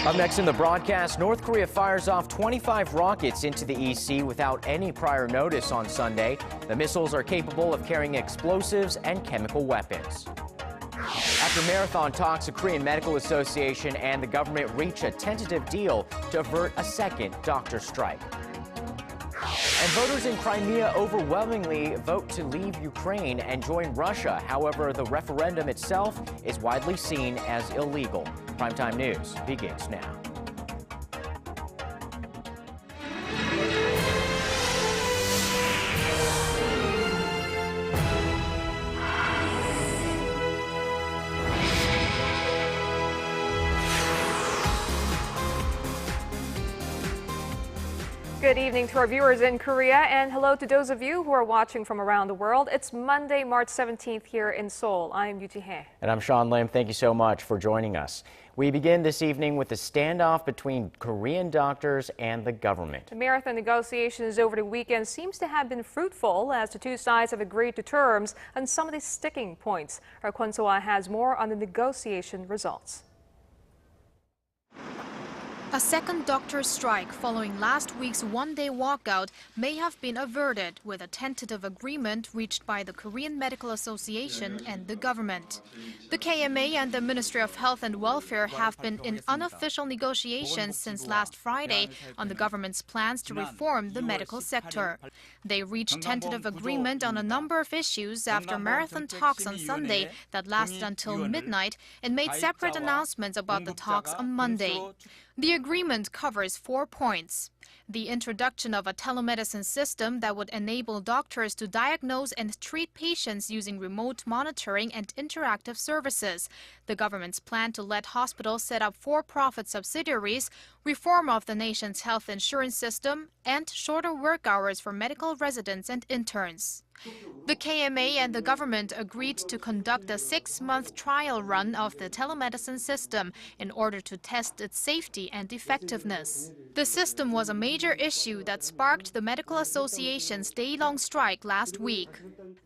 Up next in the broadcast, North Korea fires off 25 rockets into the EC without any prior notice on Sunday. The missiles are capable of carrying explosives and chemical weapons. After marathon talks, the Korean Medical Association and the government reach a tentative deal to avert a second doctor strike. And voters in Crimea overwhelmingly vote to leave Ukraine and join Russia. However, the referendum itself is widely seen as illegal. Primetime News begins now. Good evening to our viewers in Korea, and hello to those of you who are watching from around the world. It's Monday, March 17th here in Seoul. I'm Yoo Ji-hye. And I'm Sean Lim. Thank you so much for joining us. We begin this evening with the standoff between Korean doctors and the government. The marathon negotiations over the weekend seems to have been fruitful as the two sides have agreed to terms on some of the sticking points. Our Kwon Soa has more on the negotiation results. A second doctor strike following last week's one-day walkout may have been averted with a tentative agreement reached by the Korean Medical Association and the government. The KMA and the Ministry of Health and Welfare have been in unofficial negotiations since last Friday on the government's plans to reform the medical sector. They reached tentative agreement on a number of issues after marathon talks on Sunday that lasted until midnight and made separate announcements about the talks on Monday. The agreement covers 4 points. The introduction of a telemedicine system that would enable doctors to diagnose and treat patients using remote monitoring and interactive services. The government's plan to let hospitals set up for-profit subsidiaries, reform of the nation's health insurance system, and shorter work hours for medical residents and interns. The KMA and the government agreed to conduct a 6-month trial run of the telemedicine system in order to test its safety and effectiveness. The system was a major issue that sparked the Medical Association's day-long strike last week.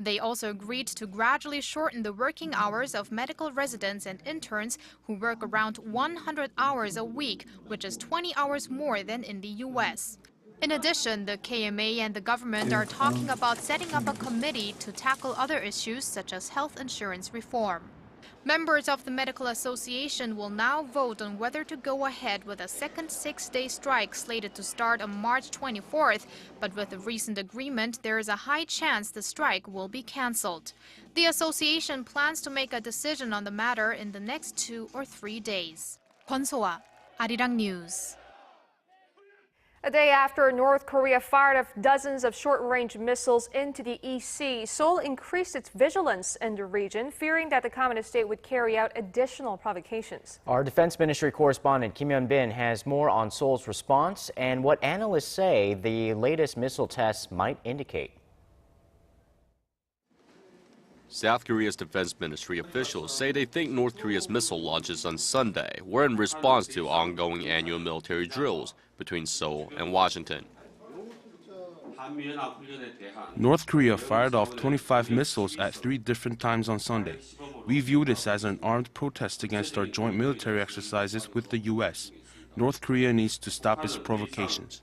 They also agreed to gradually shorten the working hours of medical residents and interns who work around 100 hours a week, which is 20 hours more than in the U.S. In addition, the KMA and the government are talking about setting up a committee to tackle other issues such as health insurance reform. Members of the Medical Association will now vote on whether to go ahead with a second 6-day strike slated to start on March 24th, but with the recent agreement, there is a high chance the strike will be cancelled. The association plans to make a decision on the matter in the next 2 or 3 days. Kwon Soa, Arirang News. A day after North Korea fired off dozens of short-range missiles into the EC, Seoul increased its vigilance in the region, fearing that the communist state would carry out additional provocations. Our Defense Ministry correspondent Kim Hyun-bin has more on Seoul's response and what analysts say the latest missile tests might indicate. South Korea's defense ministry officials say they think North Korea's missile launches on Sunday were in response to ongoing annual military drills between Seoul and Washington. North Korea fired off 25 missiles at 3 different times on Sunday. We view this as an armed protest against our joint military exercises with the U.S. North Korea needs to stop its provocations.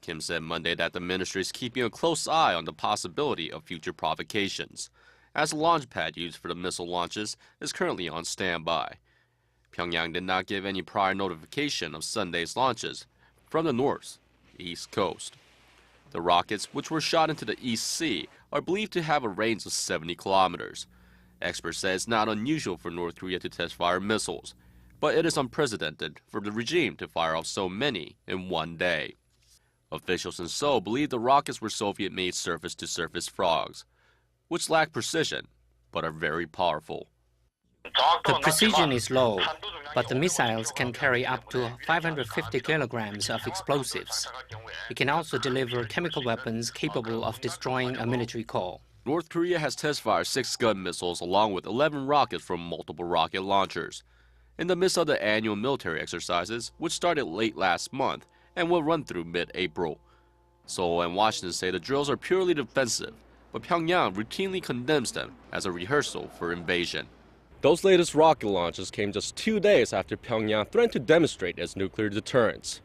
Kim said Monday that the ministry is keeping a close eye on the possibility of future provocations, as the launch pad used for the missile launches is currently on standby. Pyongyang did not give any prior notification of Sunday's launches from the northeast coast. The rockets, which were shot into the East Sea, are believed to have a range of 70 kilometers. Experts say it's not unusual for North Korea to test fire missiles, but it is unprecedented for the regime to fire off so many in one day. Officials in Seoul believe the rockets were Soviet-made surface-to-surface frogs, which lack precision but are very powerful. The precision is low, but the missiles can carry up to 550 kilograms of explosives. It can also deliver chemical weapons capable of destroying a military core. North Korea has test-fired 6 Scud missiles along with 11 rockets from multiple rocket launchers. In the midst of the annual military exercises, which started late last month and will run through mid-April. Seoul and Washington say the drills are purely defensive, but Pyongyang routinely condemns them as a rehearsal for invasion. Those latest rocket launches came just 2 days after Pyongyang threatened to demonstrate its nuclear deterrence.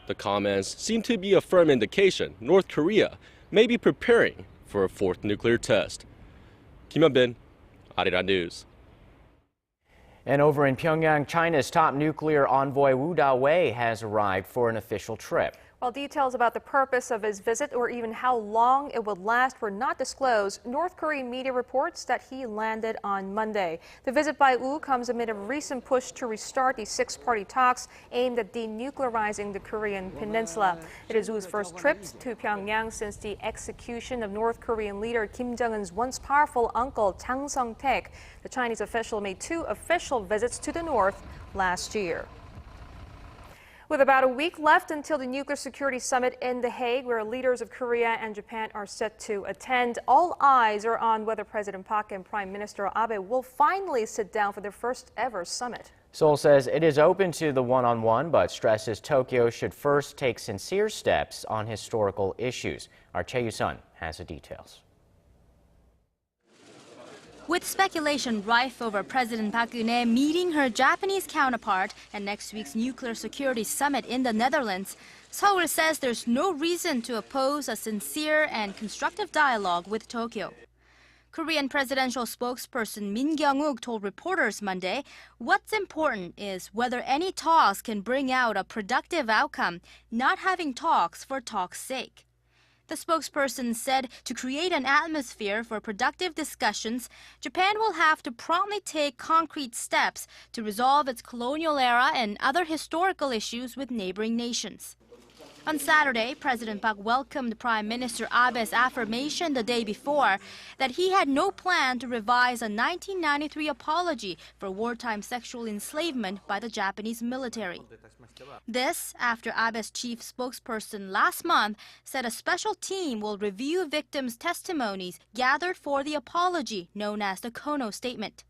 The comments seem to be a firm indication North Korea may be preparing for a fourth nuclear test. Kim Hyun-bin, Arirang News. And over in Pyongyang, China's top nuclear envoy Wu Da-wei has arrived for an official trip. While details about the purpose of his visit or even how long it would last were not disclosed, North Korean media reports that he landed on Monday. The visit by Wu comes amid a recent push to restart the six-party talks aimed at denuclearizing the Korean peninsula. It is Wu's first trip to Pyongyang since the execution of North Korean leader Kim Jong-un's once powerful uncle Chang Song-taek. The Chinese official made 2 official visits to the north last year. With about a week left until the Nuclear Security Summit in The Hague, where leaders of Korea and Japan are set to attend, all eyes are on whether President Park and Prime Minister Abe will finally sit down for their first ever summit. Seoul says it is open to the one-on-one, but stresses Tokyo should first take sincere steps on historical issues. Our Chae Yu-sun has the details. With speculation rife over President Park Geun-hye meeting her Japanese counterpart at next week's Nuclear Security Summit in the Netherlands, Seoul says there's no reason to oppose a sincere and constructive dialogue with Tokyo. Korean presidential spokesperson Min Kyung-wook told reporters Monday, what's important is whether any talks can bring out a productive outcome, not having talks for talk's sake. The spokesperson said to create an atmosphere for productive discussions, Japan will have to promptly take concrete steps to resolve its colonial era and other historical issues with neighboring nations. On Saturday, President Park welcomed Prime Minister Abe's affirmation the day before that he had no plan to revise a 1993 apology for wartime sexual enslavement by the Japanese military. This after Abe's chief spokesperson last month said a special team will review victims' testimonies gathered for the apology known as the Kono Statement.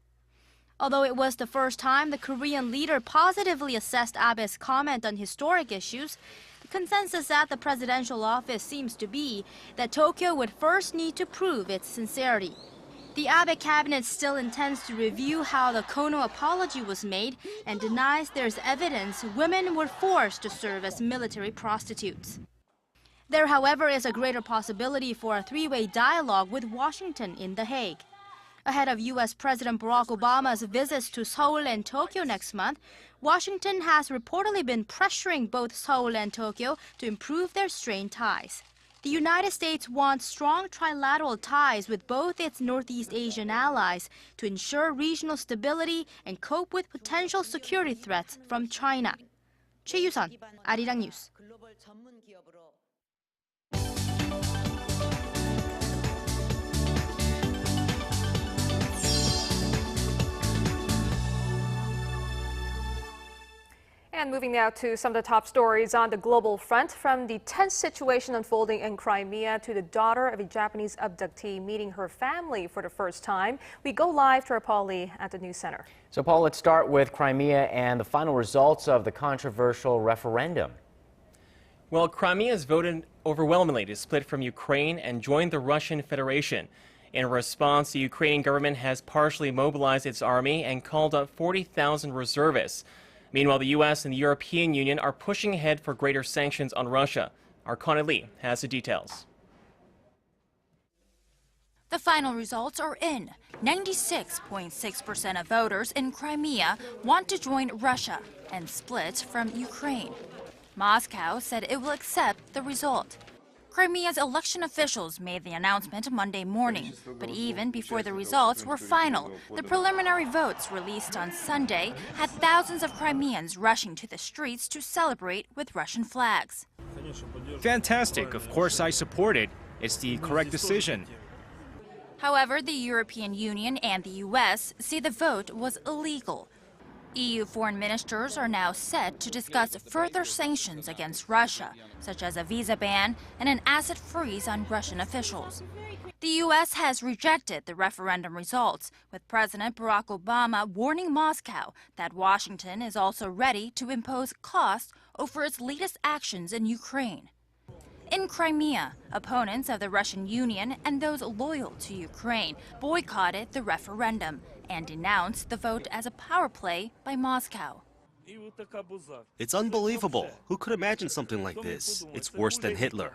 Although it was the first time the Korean leader positively assessed Abe's comment on historic issues, the consensus at the presidential office seems to be that Tokyo would first need to prove its sincerity. The Abe cabinet still intends to review how the Kono apology was made and denies there's evidence women were forced to serve as military prostitutes. There, however, is a greater possibility for a three-way dialogue with Washington in The Hague. Ahead of U.S. President Barack Obama's visits to Seoul and Tokyo next month, Washington has reportedly been pressuring both Seoul and Tokyo to improve their strained ties. The United States wants strong trilateral ties with both its Northeast Asian allies to ensure regional stability and cope with potential security threats from China. Chae Yu-sun, Arirang News. And moving now to some of the top stories on the global front, from the tense situation unfolding in Crimea to the daughter of a Japanese abductee meeting her family for the first time. We go live to our Paul Lee at the News Center. So, Paul, let's start with Crimea and the final results of the controversial referendum. Well, Crimea has voted overwhelmingly to split from Ukraine and join the Russian Federation. In response, the Ukrainian government has partially mobilized its army and called up 40,000 reservists. Meanwhile, the U.S. and the European Union are pushing ahead for greater sanctions on Russia. Our Kwon Lee has the details. The final results are in. 96.6% of voters in Crimea want to join Russia and split from Ukraine. Moscow said it will accept the result. Crimea's election officials made the announcement Monday morning, but even before the results were final, the preliminary votes released on Sunday had thousands of Crimeans rushing to the streets to celebrate with Russian flags. Fantastic. Of course I support it. It's the correct decision. However, the European Union and the U.S. say the vote was illegal. EU foreign ministers are now set to discuss further sanctions against Russia, such as a visa ban and an asset freeze on Russian officials. The U.S. has rejected the referendum results, with President Barack Obama warning Moscow that Washington is also ready to impose costs over its latest actions in Ukraine. In Crimea, opponents of the Russian Union and those loyal to Ukraine boycotted the referendum and denounced the vote as a power play by Moscow. It's unbelievable. Who could imagine something like this? It's worse than Hitler.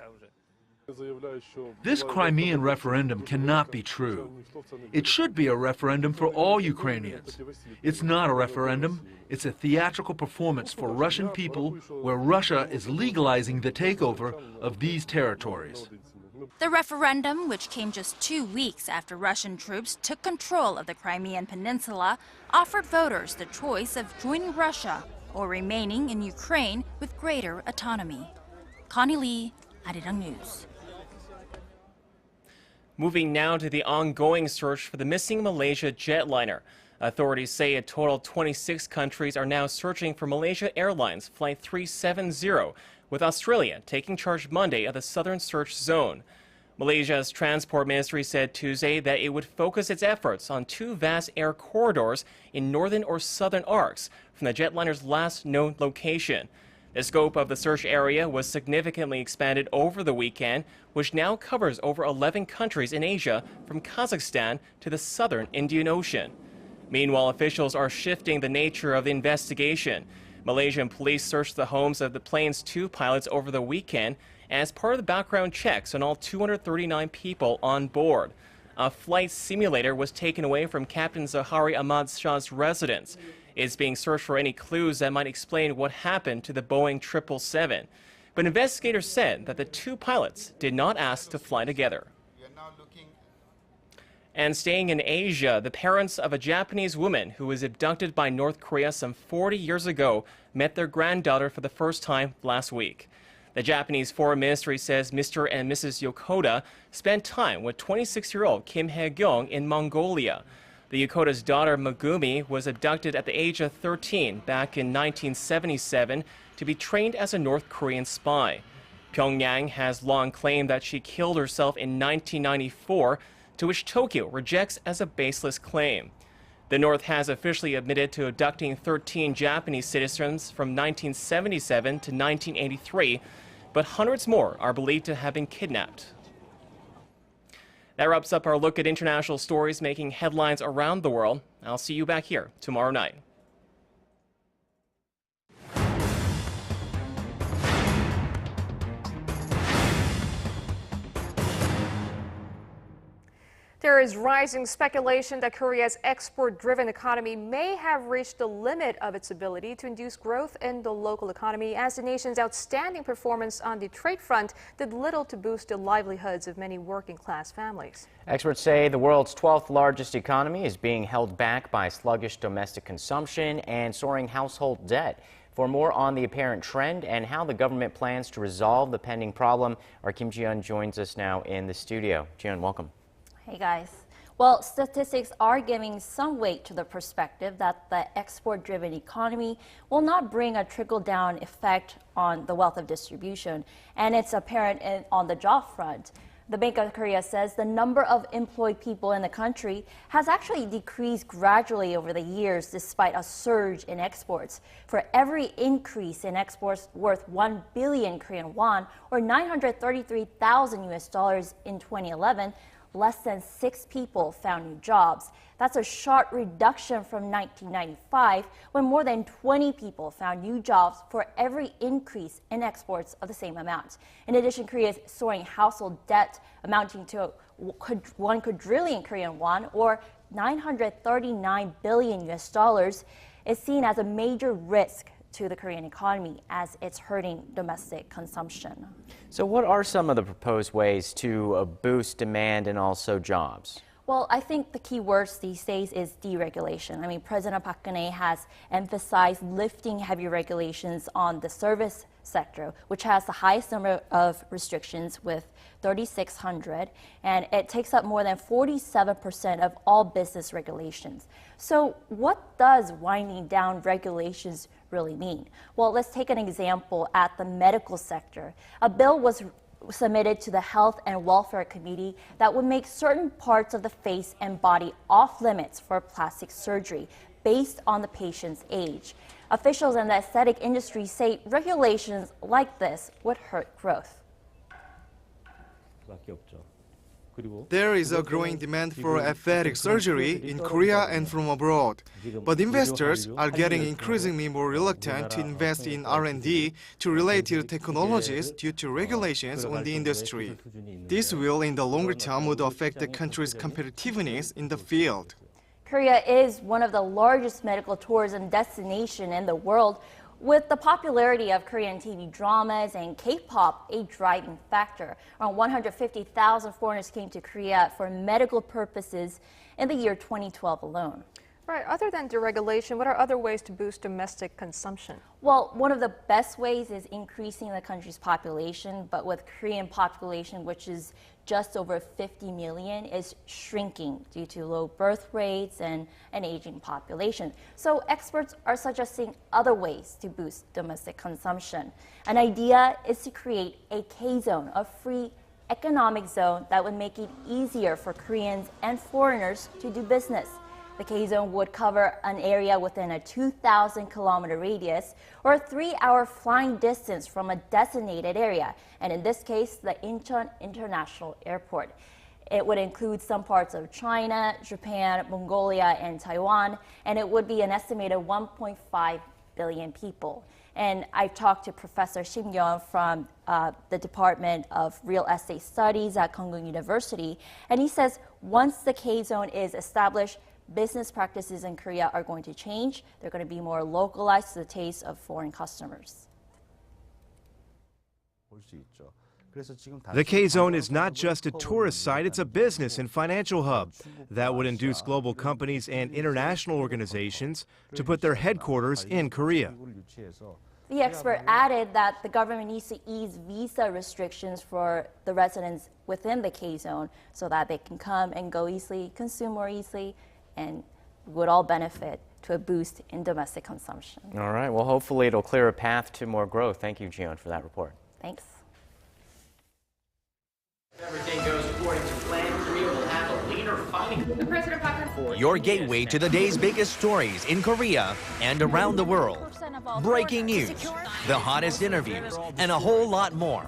This Crimean referendum cannot be true. It should be a referendum for all Ukrainians. It's not a referendum. It's a theatrical performance for Russian people where Russia is legalizing the takeover of these territories. The referendum, which came just 2 weeks after Russian troops took control of the Crimean Peninsula, offered voters the choice of joining Russia or remaining in Ukraine with greater autonomy. Connie Lee, Arirang News. Moving now to the ongoing search for the missing Malaysia jetliner. Authorities say a total of 26 countries are now searching for Malaysia Airlines Flight 370, with Australia taking charge Monday of the southern search zone. Malaysia's Transport Ministry said Tuesday that it would focus its efforts on 2 vast air corridors in northern or southern arcs from the jetliner's last known location. The scope of the search area was significantly expanded over the weekend, which now covers over 11 countries in Asia from Kazakhstan to the southern Indian Ocean. Meanwhile, officials are shifting the nature of the investigation. Malaysian police searched the homes of the plane's 2 pilots over the weekend as part of the background checks on all 239 people on board. A flight simulator was taken away from Captain Zahari Ahmad Shah's residence. It's being searched for any clues that might explain what happened to the Boeing 777. But investigators said that the 2 pilots did not ask to fly together. And staying in Asia, the parents of a Japanese woman who was abducted by North Korea some 40 years ago met their granddaughter for the first time last week. The Japanese Foreign Ministry says Mr. and Mrs. Yokoda spent time with 26-year-old Kim Hae-kyung in Mongolia. The Yokoda's daughter Megumi was abducted at the age of 13 back in 1977 to be trained as a North Korean spy. Pyongyang has long claimed that she killed herself in 1994, to which Tokyo rejects as a baseless claim. The North has officially admitted to abducting 13 Japanese citizens from 1977 to 1983, but hundreds more are believed to have been kidnapped. That wraps up our look at international stories making headlines around the world. I'll see you back here tomorrow night. There is rising speculation that Korea's export-driven economy may have reached the limit of its ability to induce growth in the local economy, as the nation's outstanding performance on the trade front did little to boost the livelihoods of many working-class families. Experts say the world's 12th largest economy is being held back by sluggish domestic consumption and soaring household debt. For more on the apparent trend and how the government plans to resolve the pending problem, our Kim Ji-yeon joins us now in the studio. Ji-yeon, welcome. Hey guys. Well, statistics are giving some weight to the perspective that the export-driven economy will not bring a trickle-down effect on the wealth of distribution, and it's apparent on the job front. The Bank of Korea says the number of employed people in the country has actually decreased gradually over the years despite a surge in exports. For every increase in exports worth 1 billion Korean won or $933,000 in 2011, less than 6 people found new jobs. That's a sharp reduction from 1995, when more than 20 people found new jobs for every increase in exports of the same amount. In addition, Korea's soaring household debt amounting to 1 quadrillion Korean won or $939 billion is seen as a major risk to the Korean economy as it's hurting domestic consumption. So what are some of the proposed ways to boost demand and also jobs? Well, I think the key words these days is deregulation. I mean, President Park Geun-hye has emphasized lifting heavy regulations on the service sector, which has the highest number of restrictions with 3,600, and it takes up more than 47% of all business regulations. So what does winding down regulations really mean? Well, let's take an example at the medical sector. A bill was submitted to the Health and Welfare Committee that would make certain parts of the face and body off limits for plastic surgery based on the patient's age. Officials in the aesthetic industry say regulations like this would hurt growth. There is a growing demand for aesthetic surgery in Korea and from abroad. But investors are getting increasingly more reluctant to invest in R&D to related technologies due to regulations on the industry. This will, in the longer term, would affect the country's competitiveness in the field. Korea is one of the largest medical tourism destinations in the world, with the popularity of Korean TV dramas and K-pop a driving factor. Around 150,000 foreigners came to Korea for medical purposes in the year 2012 alone. Right. Other than deregulation, what are other ways to boost domestic consumption? Well, one of the best ways is increasing the country's population, but with Korean population, which is just over 50 million, is shrinking due to low birth rates and an aging population. So experts are suggesting other ways to boost domestic consumption. An idea is to create a K-zone, a free economic zone that would make it easier for Koreans and foreigners to do business. The K-zone would cover an area within a 2,000-kilometer radius or a 3-hour flying distance from a designated area, and in this case, the Incheon International Airport. It would include some parts of China, Japan, Mongolia, and Taiwan, and it would be an estimated 1.5 billion people. And I've talked to Professor Shim Yeon from the Department of Real Estate Studies at Konkuk University, and he says once the K-zone is established, business practices in Korea are going to change. They're going to be more localized to the taste of foreign customers. The K-zone is not just a tourist site, it's a business and financial hub that would induce global companies and international organizations to put their headquarters in Korea. The expert added that the government needs to ease visa restrictions for the residents within the K-zone so that they can come and go easily, consume more easily, and would all benefit to a boost in domestic consumption. All right, well, hopefully it'll clear a path to more growth. Thank you, Jiyeon, for that report. Thanks. If everything goes according to plan, Korea will have a leaner fighting. Your gateway to the day's biggest stories in Korea and around the world. Breaking news, the hottest interviews, and a whole lot more.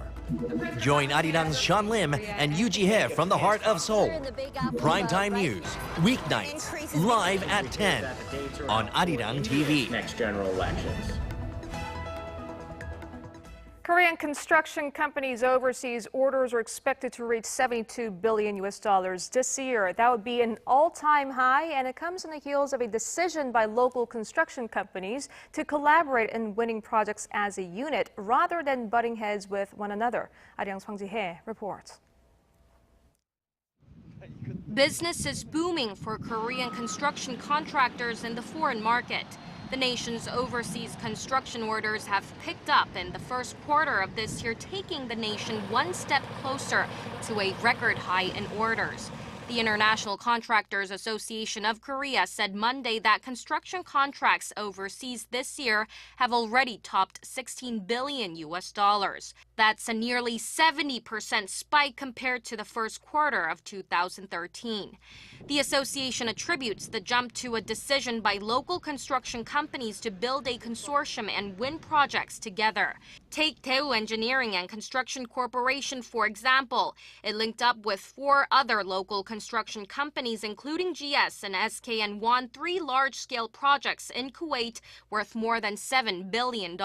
Join Arirang's Sean Lim and Yoo Ji-hye from the heart of Seoul. Primetime news, weeknights, live at 10 on Arirang TV. Next general elections. Korean construction companies' overseas orders are expected to reach $72 billion this year. That would be an all-time high, and it comes on the heels of a decision by local construction companies to collaborate in winning projects as a unit rather than butting heads with one another. Arirang's Hwang Ji-hye reports. Business is booming for Korean construction contractors in the foreign market. The nation's overseas construction orders have picked up in the first quarter of this year, taking the nation one step closer to a record high in orders. The International Contractors Association of Korea said Monday that construction contracts overseas this year have already topped $16 billion. That's a nearly 70% spike compared to the first quarter of 2013. The association attributes the jump to a decision by local construction companies to build a consortium and win projects together. Take Daewoo Engineering and Construction Corporation, for example. It linked up with 4 other local construction companies, including GS and SK, and won 3 large-scale projects in Kuwait worth more than $7 billion.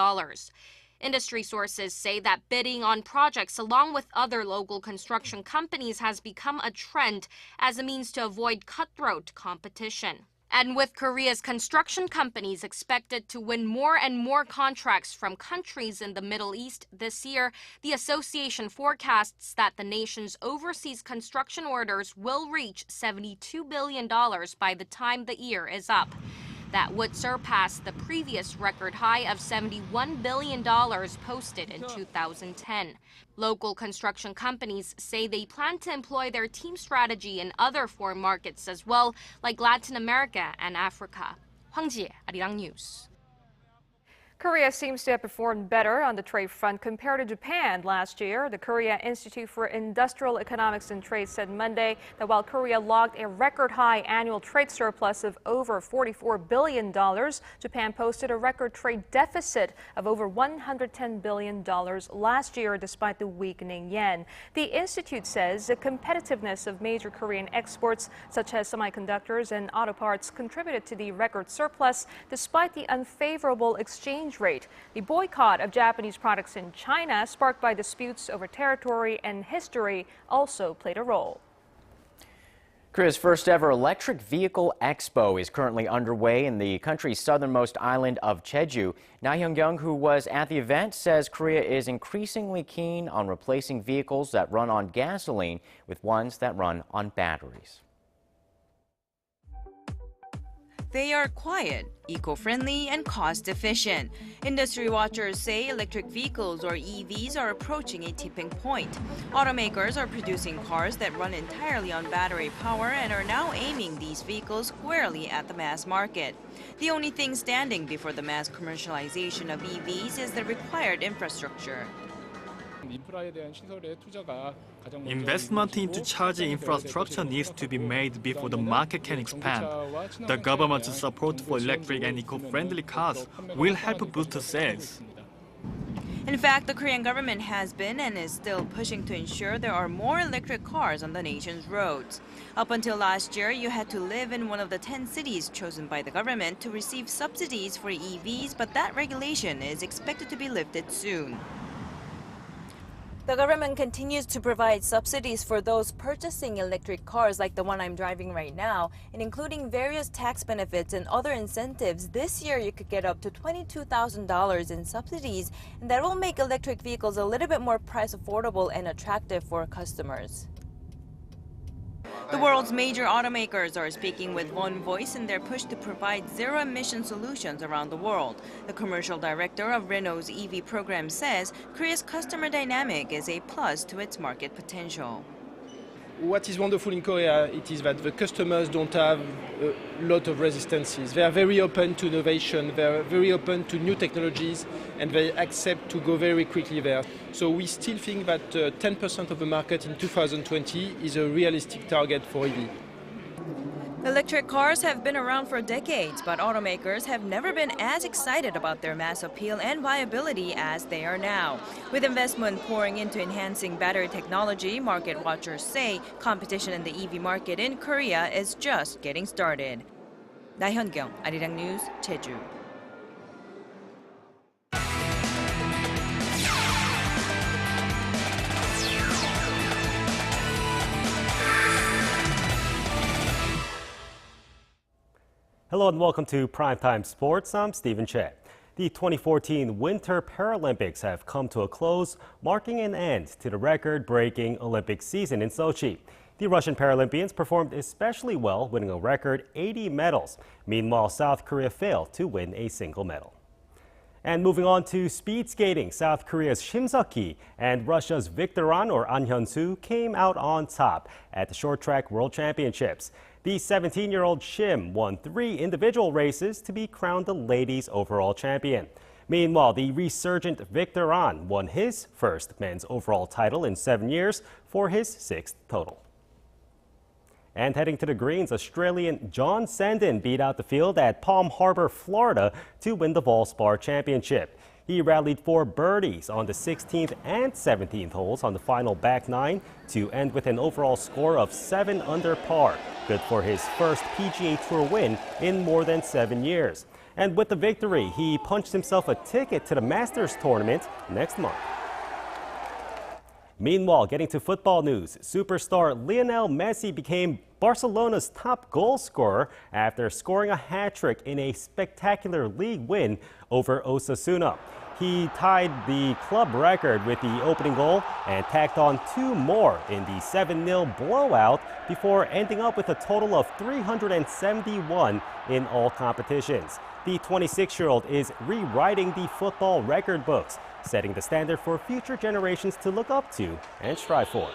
Industry sources say that bidding on projects along with other local construction companies has become a trend as a means to avoid cutthroat competition. And with Korea's construction companies expected to win more and more contracts from countries in the Middle East this year, the association forecasts that the nation's overseas construction orders will reach $72 billion by the time the year is up. That would surpass the previous record high of $71 billion posted in 2010. Local construction companies say they plan to employ their team strategy in other foreign markets as well, like Latin America and Africa. Hwang Ji-hye, Arirang News. Korea seems to have performed better on the trade front compared to Japan last year. The Korea Institute for Industrial Economics and Trade said Monday that while Korea logged a record-high annual trade surplus of over $44 billion, Japan posted a record trade deficit of over $110 billion last year despite the weakening yen. The institute says the competitiveness of major Korean exports such as semiconductors and auto parts contributed to the record surplus despite the unfavorable exchange rate. The boycott of Japanese products in China, sparked by disputes over territory and history, also played a role. Korea's first ever electric vehicle expo is currently underway in the country's southernmost island of Jeju. Na Hyung-kyung, who was at the event, says Korea is increasingly keen on replacing vehicles that run on gasoline with ones that run on batteries. They are quiet, eco-friendly, and cost-efficient. Industry watchers say electric vehicles, or EVs, are approaching a tipping point. Automakers are producing cars that run entirely on battery power and are now aiming these vehicles squarely at the mass market. The only thing standing before the mass commercialization of EVs is the required infrastructure. Investment into charging infrastructure needs to be made before the market can expand. The government's support for electric and eco-friendly cars will help boost sales. In fact, the Korean government has been and is still pushing to ensure there are more electric cars on the nation's roads. Up until last year, you had to live in one of the 10 cities chosen by the government to receive subsidies for EVs, but that regulation is expected to be lifted soon. The government continues to provide subsidies for those purchasing electric cars like the one I'm driving right now, and including various tax benefits and other incentives. This year you could get up to $22,000 in subsidies, and that will make electric vehicles a little bit more price affordable and attractive for customers. The world's major automakers are speaking with one voice in their push to provide zero-emission solutions around the world. The commercial director of Renault's EV program says Korea's customer dynamic is a plus to its market potential. What is wonderful in Korea it is that the customers don't have a lot of resistances. They are very open to innovation, they are very open to new technologies, and they accept to go very quickly there. So we still think that 10% of the market in 2020 is a realistic target for EV. Electric cars have been around for decades, but automakers have never been as excited about their mass appeal and viability as they are now. With investment pouring into enhancing battery technology, market watchers say competition in the EV market in Korea is just getting started. Na Hyun-kyung, Arirang News, Jeju. Hello and welcome to Primetime Sports. I'm Stephen Che. The 2014 Winter Paralympics have come to a close, marking an end to the record-breaking Olympic season in Sochi. The Russian Paralympians performed especially well, winning a record 80 medals. Meanwhile, South Korea failed to win a single medal. And moving on to speed skating, South Korea's Shim Seok-ki and Russia's Victor An or An Hyun-soo came out on top at the short track World Championships. The 17-year-old Shim won 3 individual races to be crowned the ladies' overall champion. Meanwhile, the resurgent Victor An won his first men's overall title in 7 years for his 6th total. And heading to the greens, Australian John Sandin beat out the field at Palm Harbor, Florida to win the Valspar Championship. He rallied 4 birdies on the 16th and 17th holes on the final back 9 to end with an overall score of 7 under par. Good for his first PGA Tour win in more than 7 years. And with the victory, he punched himself a ticket to the Masters tournament next month. Meanwhile, getting to football news, superstar Lionel Messi became Barcelona's top goal scorer after scoring a hat-trick in a spectacular league win over Osasuna. He tied the club record with the opening goal and tacked on 2 more in the 7-0 blowout before ending up with a total of 371 in all competitions. The 26-year-old is rewriting the football record books, setting the standard for future generations to look up to and strive for.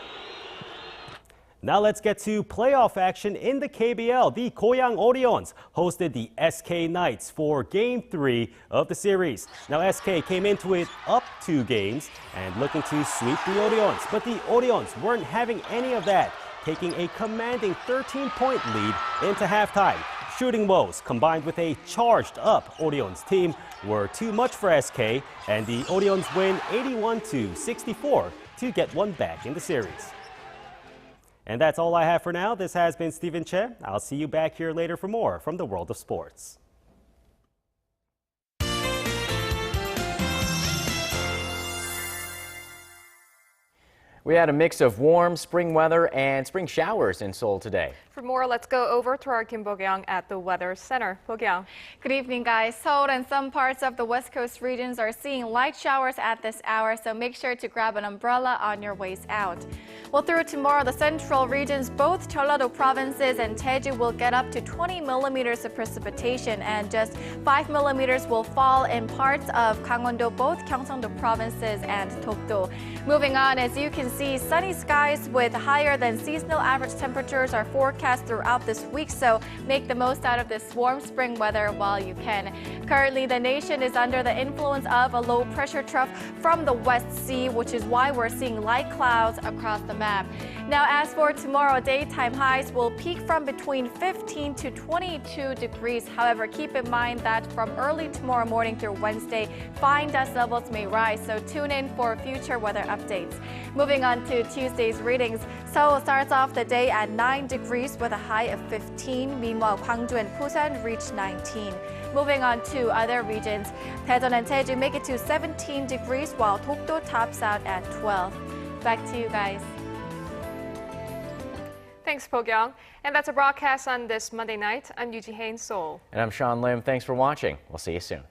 Now let's get to playoff action in the KBL. The Goyang Orions hosted the SK Knights for Game 3 of the series. Now SK came into it up 2 games and looking to sweep the Orions. But the Orions weren't having any of that, taking a commanding 13-point lead into halftime. Shooting woes combined with a charged-up Orions team were too much for SK, and the Orions win 81-64 to get one back in the series. And that's all I have for now. This has been Stephen Che. I'll see you back here later for more from the world of sports. We had a mix of warm spring weather and spring showers in Seoul today. For more, let's go over to our Kim Bo-kyung at the Weather Center. Bo-kyung. Good evening, guys. Seoul and some parts of the West Coast regions are seeing light showers at this hour, so make sure to grab an umbrella on your ways out. Well, through tomorrow, the central regions, both Jeollado provinces and Jeju, will get up to 20 millimeters of precipitation, and just 5 millimeters will fall in parts of Gangwon-do, both Gyeongsang-do provinces, and Dokdo. Moving on, as you can see, sunny skies with higher than seasonal average temperatures are forecast throughout this week, so make the most out of this warm spring weather while you can. Currently, the nation is under the influence of a low pressure trough from the West Sea, which is why we're seeing light clouds across the map. Now, as for tomorrow, daytime highs will peak from between 15 to 22 degrees. However, keep in mind that from early tomorrow morning through Wednesday, fine dust levels may rise, so tune in for future weather updates. Moving on to Tuesday's readings, Seoul starts off the day at 9 degrees with a high of 15. Meanwhile, Gwangju and Busan reach 19. Moving on to other regions, Daejeon and Jeju make it to 17 degrees, while Dokdo tops out at 12. Back to you guys. Thanks, Bo-kyung. And that's a broadcast on this Monday night. I'm Yuji Hae in Seoul. And I'm Sean Lim. Thanks for watching. We'll see you soon.